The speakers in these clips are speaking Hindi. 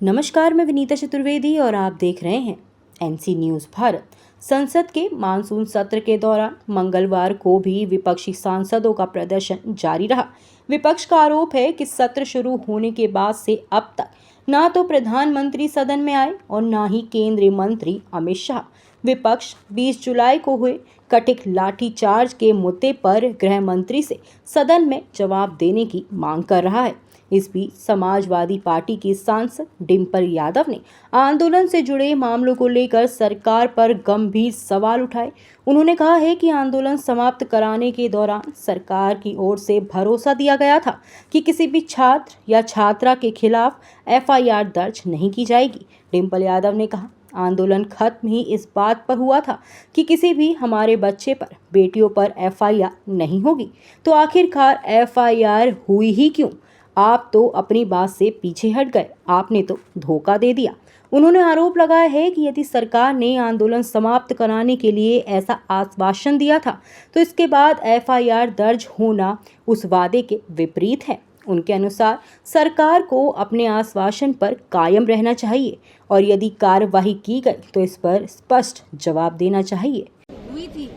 नमस्कार, मैं विनीता चतुर्वेदी और आप देख रहे हैं एनसी न्यूज़ भारत। संसद के मानसून सत्र के दौरान मंगलवार को भी विपक्षी सांसदों का प्रदर्शन जारी रहा। विपक्ष का आरोप है कि सत्र शुरू होने के बाद से अब तक ना तो प्रधानमंत्री सदन में आए और ना ही केंद्रीय मंत्री अमित शाह। विपक्ष 20 जुलाई को हुए कथित लाठीचार्ज के मुद्दे पर गृह मंत्री से सदन में जवाब देने की मांग कर रहा है। इस बीच समाजवादी पार्टी की सांसद डिंपल यादव ने आंदोलन से जुड़े मामलों को लेकर सरकार पर गंभीर सवाल उठाए। उन्होंने कहा है कि आंदोलन समाप्त कराने के दौरान सरकार की ओर से भरोसा दिया गया था कि किसी भी छात्र या छात्रा के खिलाफ एफआईआर दर्ज नहीं की जाएगी। डिंपल यादव ने कहा, आंदोलन खत्म ही इस बात पर हुआ था कि किसी भी हमारे बच्चे पर, बेटियों पर एफआईआर नहीं होगी, तो आखिरकार एफआईआर हुई ही क्यों? आप तो अपनी बात से पीछे हट गए, आपने तो धोखा दे दिया। उन्होंने आरोप लगाया है कि यदि सरकार ने आंदोलन समाप्त कराने के लिए ऐसा आश्वासन दिया था तो इसके बाद एफआईआर दर्ज होना उस वादे के विपरीत है। उनके अनुसार सरकार को अपने आश्वासन पर कायम रहना चाहिए और यदि कार्रवाई की गई तो इस पर स्पष्ट जवाब देना चाहिए। हुई थी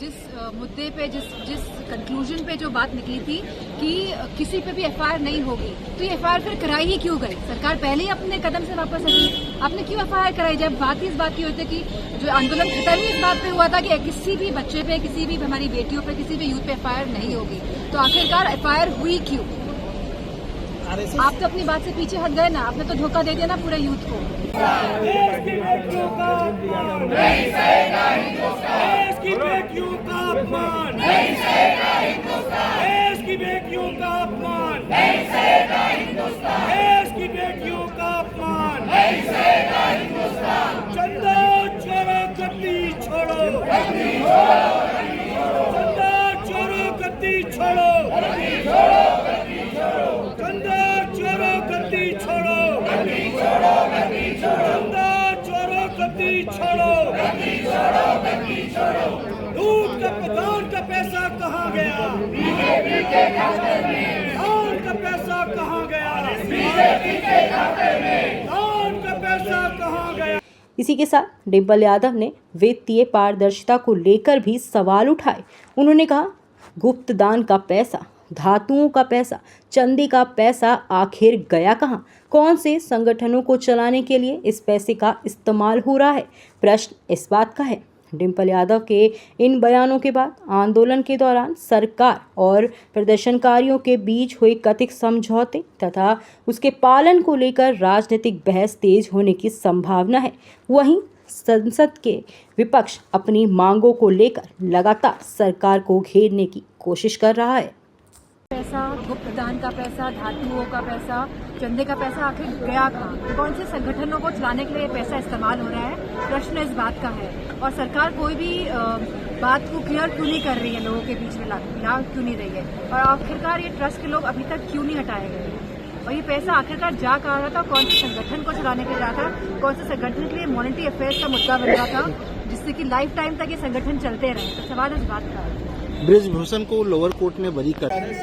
जिस मुद्दे पे जिस कंक्लूजन पे जो बात निकली थी कि किसी पे भी एफआईआर नहीं होगी, तो ये एफआईआर फिर कराई ही क्यों गई? सरकार पहले ही अपने कदम से वापस हटी, आपने क्यों एफआईआर कराई? जब बात ही इस बात की होती है कि जो आंदोलन खत्म ही इस बात पे हुआ था कि किसी भी बच्चे पे, किसी भी हमारी बेटियों पे, किसी भी यूथ पे एफआईआर नहीं होगी, तो आखिरकार एफआईआर हुई क्यों? आप तो अपनी बात से पीछे हट गए ना, आपने तो धोखा दे दिया ना पूरे यूथ को। दूध का पैसा कहाँ गया? बीजेपी के खाते में। धान का पैसा कहाँ गया? बीजेपी के खाते में। धान का पैसा कहाँ गया? इसी के साथ डिंपल यादव ने वित्तीय पारदर्शिता को लेकर भी सवाल उठाए। उन्होंने कहा, गुप्त दान का पैसा, धातुओं का पैसा, चंदे का पैसा आखिर गया कहाँ? कौन से संगठनों को चलाने के लिए इस पैसे का इस्तेमाल हो रहा है? प्रश्न इस बात का है। डिंपल यादव के इन बयानों के बाद आंदोलन के दौरान सरकार और प्रदर्शनकारियों के बीच हुए कथित समझौते तथा उसके पालन को लेकर राजनीतिक बहस तेज होने की संभावना है। वहीं संसद के विपक्ष अपनी मांगों को लेकर लगातार सरकार को घेरने की कोशिश कर रहा है। पैसा, गुप्त दान का पैसा, धातुओं का पैसा, चंदे का पैसा आखिर गया कहाँ? कौन से संगठनों को चलाने के लिए ये पैसा इस्तेमाल हो रहा है? प्रश्न इस बात का है। और सरकार कोई भी बात को क्लियर क्यों नहीं कर रही है, लोगों के बीच में ला क्यों नहीं रही है? और आखिरकार ये ट्रस्ट के लोग अभी तक क्यों नहीं हटाए गए? और ये पैसा आखिरकार जा कहाँ रहा था? कौन से संगठन को चलाने के लिए रहा था? कौन से संगठन के लिए मॉनेटरी अफेयर्स का मुद्दा बन रहा था, जिससे कि लाइफ टाइम तक ये संगठन चलते रहे? तो सवाल इस बात का है। ब्रिजभूषण को लोअर कोर्ट ने बरी कर दिया।